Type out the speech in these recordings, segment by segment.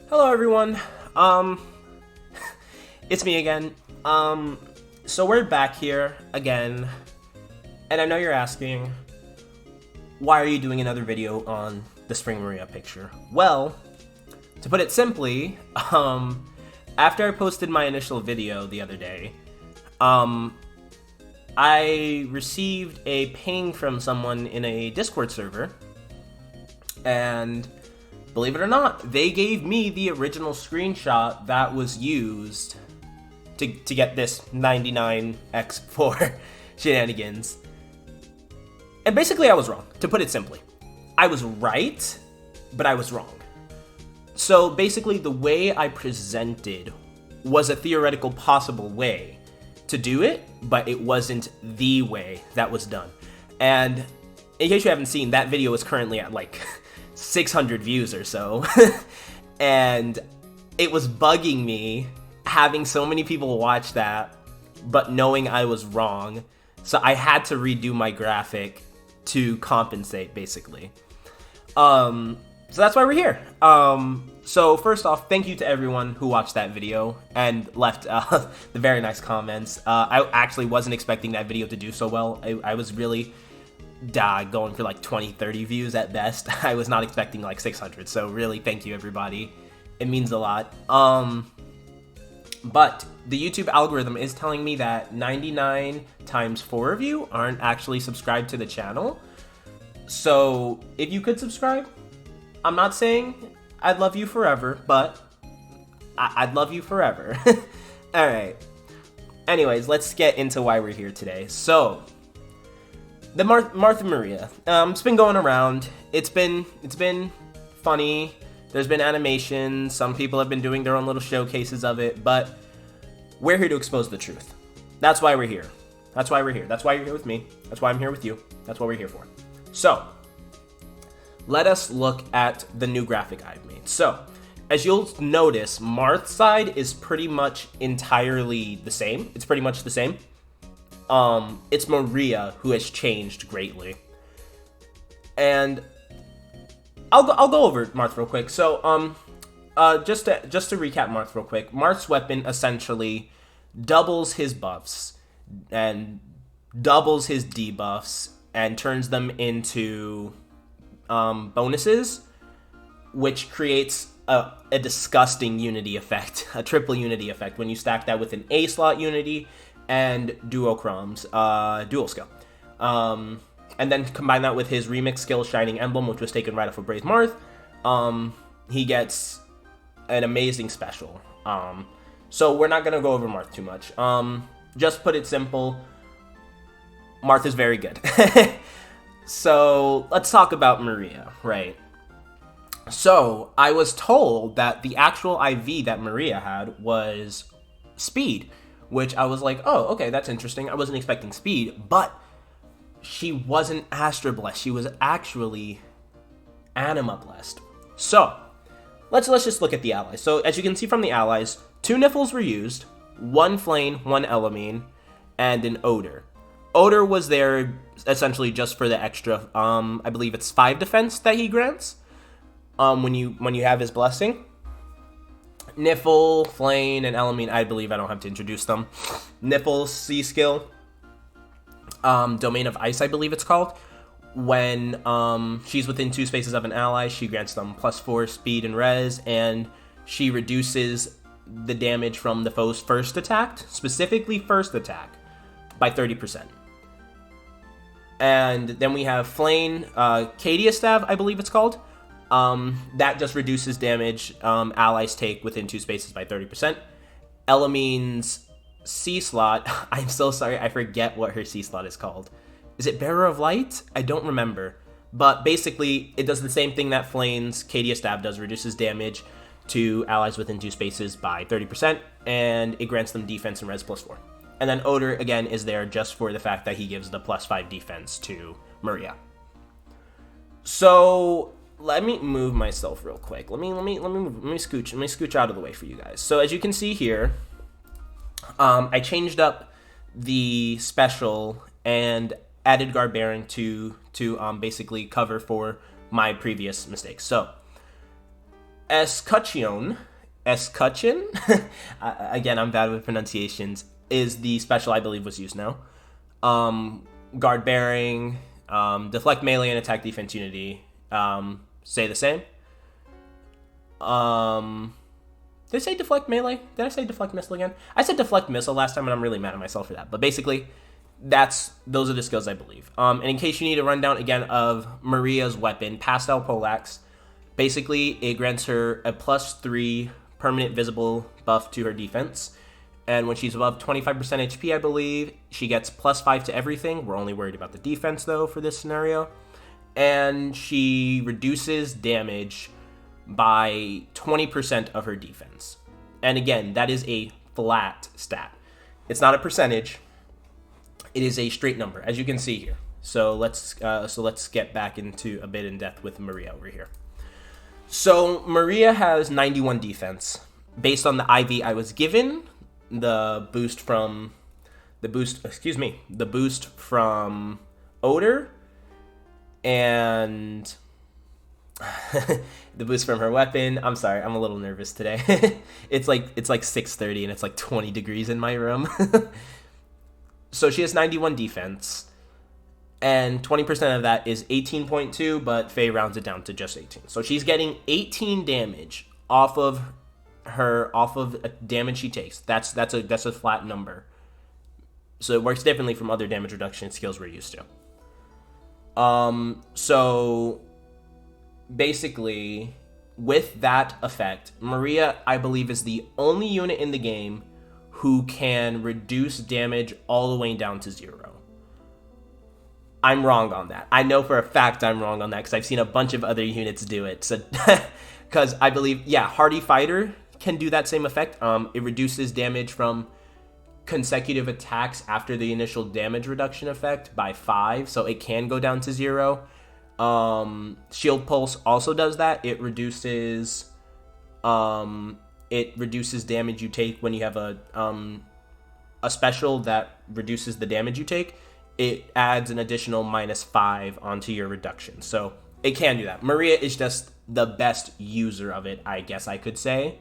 Hello everyone, it's me again. So we're back here again, and I know you're asking, why are you doing another video on the Spring Maria picture? Well, to put it simply, after I posted my initial video the other day, I received a ping from someone in a Discord server, and believe it or not, they gave me the original screenshot that was used to get this 99x4 shenanigans. And basically I was wrong, to put it simply. I was right, but I was wrong. So basically the way I presented was a theoretical possible way to do it, but it wasn't the way that was done. And in case you haven't seen, that video is currently at like 600 views or so. And it was bugging me having so many people watch that, but knowing I was wrong. So I had to redo my graphic to compensate, basically. So that's why we're here. So first off, thank you to everyone who watched that video and left the very nice comments. I actually wasn't expecting that video to do so well. I was really going for like 20-30 views at best. I was not expecting like 600, so really thank you everybody. It means a lot. But the YouTube algorithm is telling me that 99 times 4 of you aren't actually subscribed to the channel. So if you could subscribe, I'm not saying I'd love you forever, but I'd love you forever. Alright. Anyways, let's get into why we're here today. So the Martha Maria. It's been going around. It's been funny. There's been animations. Some people have been doing their own little showcases of it, but we're here to expose the truth. That's why we're here. That's why we're here. That's why you're here with me. That's why I'm here with you. That's what we're here for. So, let us look at the new graphic I've made. So, as you'll notice, Marth's side is pretty much entirely the same. It's pretty much the same. It's Maria who has changed greatly. And I'll go over Marth real quick. So, just to recap Marth real quick, Marth's weapon essentially doubles his buffs and doubles his debuffs and turns them into bonuses, which creates a disgusting unity effect, a triple unity effect when you stack that with an A slot unity and duochrom's dual skill. And then combine that with his remix skill Shining Emblem, which was taken right off of Brave Marth. He gets an amazing special. So we're not gonna go over Marth too much. Just put it simple, Marth is very good. So let's talk about Maria, right? So I was told that the actual IV that Maria had was speed, which I was like, oh, okay, that's interesting. I wasn't expecting speed, but she wasn't Astra Blessed. She was actually Anima Blessed. So let's just look at the allies. So as you can see from the allies, 2 Niffles were used, 1 Flame, 1 Elamine, and an Odor. Odor was there essentially just for the extra, I believe it's 5 defense that he grants when you have his blessing. Niffle, Flame, and Elamine, I believe I don't have to introduce them. Niffle's C skill, Domain of Ice, I believe it's called. When she's within 2 spaces of an ally, she grants them +4 speed and res, and she reduces the damage from the foe's first attack, specifically first attack, by 30%. And then we have Flame, Cadia Stav, I believe it's called. That just reduces damage allies take within 2 spaces by 30%. Elamine's C slot, I'm so sorry, I forget what her C slot is called. Is it Bearer of Light? I don't remember. But basically, it does the same thing that Flame's Cadia Stab does, reduces damage to allies within 2 spaces by 30%, and it grants them defense and res +4. And then Odor, again, is there just for the fact that he gives the +5 defense to Maria. So let me move myself real quick. Let me scooch out of the way for you guys. So as you can see here, I changed up the special and added guard bearing to basically cover for my previous mistakes. So Escutcheon, again, I'm bad with pronunciations, is the special I believe was used now. Guard bearing, deflect melee and attack defense unity, say the same. Did I say deflect melee? Did I say deflect missile again? I said deflect missile last time, and I'm really mad at myself for that. But basically, those are the skills I believe. And in case you need a rundown again of Maria's weapon, Pastel Poleaxe, basically it grants her a +3 permanent visible buff to her defense. And when she's above 25% HP, I believe, she gets +5 to everything. We're only worried about the defense, though, for this scenario. And she reduces damage by 20% of her defense. And again, that is a flat stat. It's not a percentage. It is a straight number, as you can see here. So let's get back into a bit in depth with Maria over here. So Maria has 91 defense. Based on the IV I was given, the boost from Odor, and the boost from her weapon. I'm sorry, I'm a little nervous today. It's like 6:30 and it's like 20 degrees in my room. So she has 91 defense, and 20% of that is 18.2, but Faye rounds it down to just 18. So she's getting 18 damage off of damage she takes. That's a flat number. So it works differently from other damage reduction skills we're used to. So basically, with that effect, Maria, I believe, is the only unit in the game who can reduce damage all the way down to 0. I'm wrong on that. I know for a fact I'm wrong on that because I've seen a bunch of other units do it. So, because I believe, Hardy Fighter can do that same effect. It reduces damage from consecutive attacks after the initial damage reduction effect by 5, so it can go down to 0. Shield Pulse also does that. It reduces damage you take when you have a special that reduces the damage you take. It adds an additional -5 onto your reduction, so it can do that. Maria is just the best user of it, I guess I could say,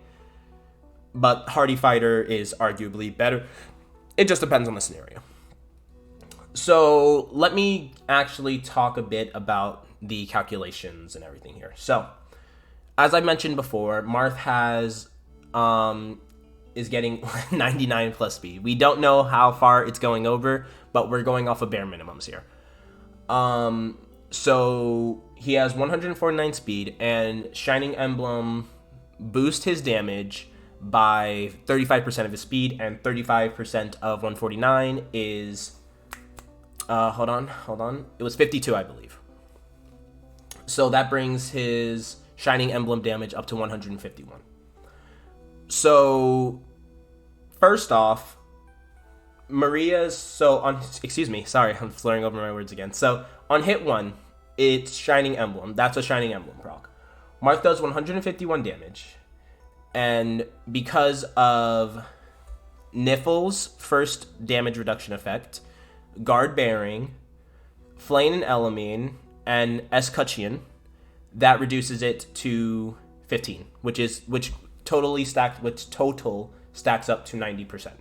but Hardy Fighter is arguably better. It just depends on the scenario. So let me actually talk a bit about the calculations and everything here. So, as I mentioned before, Marth is getting 99 plus speed. We don't know how far it's going over, but we're going off of bare minimums here. So he has 149 speed, and Shining Emblem boosts his damage by 35% of his speed, and 35% of 149 is hold on, it was 52, I believe. So that brings his Shining Emblem damage up to 151. So first off, I'm slurring over my words again. So on hit 1, it's Shining Emblem. That's a Shining Emblem proc. Marth does 151 damage. And because of Nifl's first damage reduction effect, Guard Bearing, Flame and Elamine, and Escutcheon, that reduces it to 15, which total stacks up to 90%.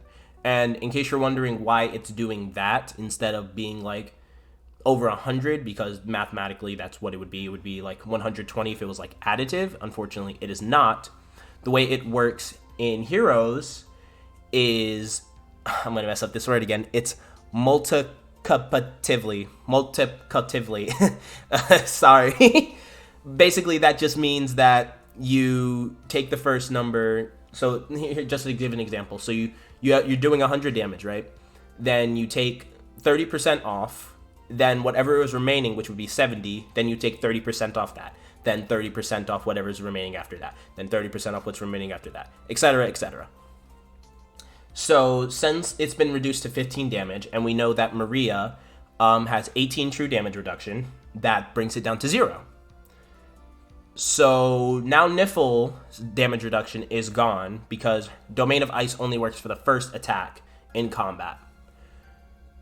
And in case you're wondering why it's doing that instead of being like over 100, because mathematically that's what it would be. It would be like 120 if it was like additive. Unfortunately, it is not. The way it works in Heroes is, I'm going to mess up this word again, it's multiplicatively. Sorry. Basically, that just means that you take the first number. So here, just to give an example. So you're doing 100 damage, right? Then you take 30% off. Then whatever is remaining, which would be 70, then you take 30% off that. Then 30% off whatever's remaining after that. Then 30% off what's remaining after that, etc., etc. So since it's been reduced to 15 damage, and we know that Maria has 18 true damage reduction, that brings it down to 0. So now Nifl's damage reduction is gone because Domain of Ice only works for the first attack in combat.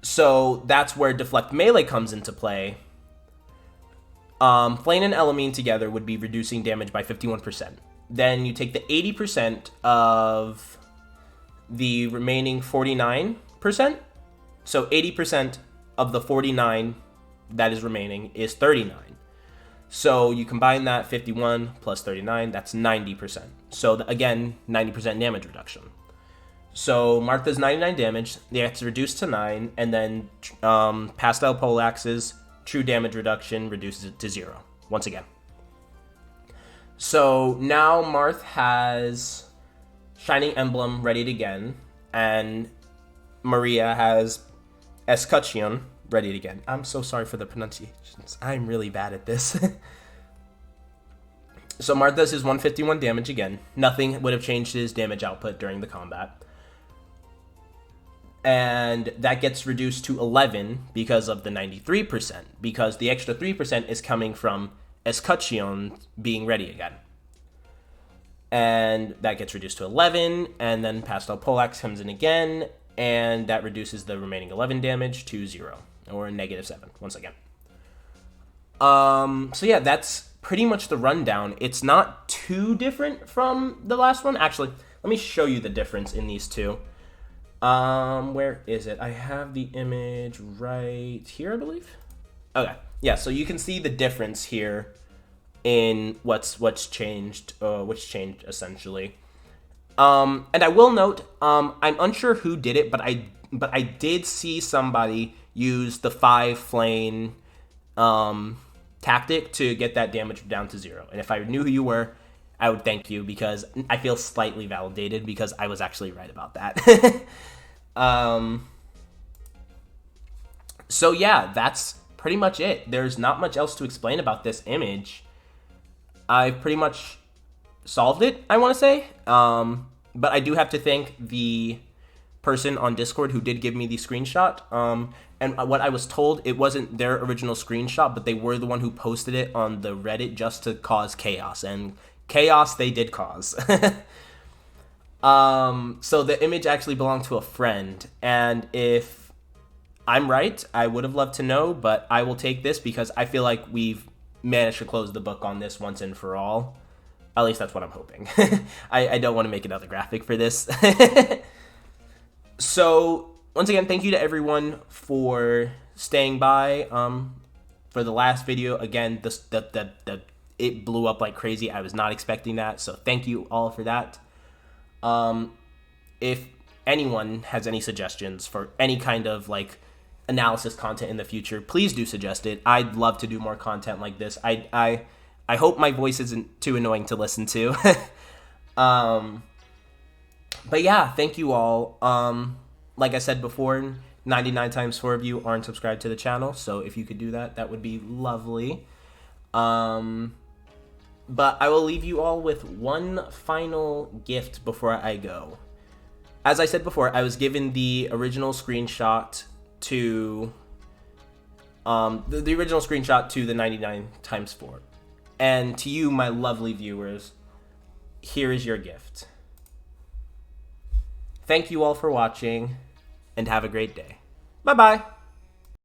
So that's where Deflect Melee comes into play. Flame and Elamine together would be reducing damage by 51%. then you take the 80% of the remaining 49%. So 80% of the 49 that is remaining is 39. So you combine that 51 plus 39, that's 90%. So again, 90% damage reduction. So Mark does 99 damage, that's reduced to 9, and then Pastel Poleaxe's true damage reduction reduces it to 0, once again. So now Marth has Shining Emblem readied again, and Maria has Escutcheon readied again. I'm so sorry for the pronunciations. I'm really bad at this. So Marth does his 151 damage again. Nothing would have changed his damage output during the combat. And that gets reduced to 11 because of the 93%, because the extra 3% is coming from Escutcheon being ready again. And that gets reduced to 11, and then Pastel Poleaxe comes in again, and that reduces the remaining 11 damage to 0, or -7, once again. So yeah, that's pretty much the rundown. It's not too different from the last one. Actually, let me show you the difference in these two. Where is it? I have the image right here, I believe. Okay, yeah, so you can see the difference here in what's changed, which changed essentially. And I will note, I'm unsure who did it, but I did see somebody use the 5 flame tactic to get that damage down to 0. And if I knew who you were, I would thank you, because I feel slightly validated because I was actually right about that. So yeah, that's pretty much it. There's not much else to explain about this image. I've pretty much solved it, I want to say. But I do have to thank the person on Discord who did give me the screenshot. And what I was told, it wasn't their original screenshot, but they were the one who posted it on the Reddit just to cause chaos. And chaos they did cause. So the image actually belonged to a friend. And if I'm right, I would have loved to know, but I will take this because I feel like we've managed to close the book on this once and for all. At least that's what I'm hoping. I don't want to make another graphic for this. So, once again, thank you to everyone for staying by for the last video. Again, it blew up like crazy. I was not expecting that, so thank you all for that. If anyone has any suggestions for any kind of like analysis content in the future, please do suggest it. I'd love to do more content like this. I hope my voice isn't too annoying to listen to. But yeah, thank you all. Like I said before, 99 times 4 of you aren't subscribed to the channel, so if you could do that, that would be lovely. But I will leave you all with one final gift before I go. As I said before, I was given the original screenshot to the original screenshot to the 99 times 4. And to you, my lovely viewers, here is your gift. Thank you all for watching, and have a great day. Bye-bye.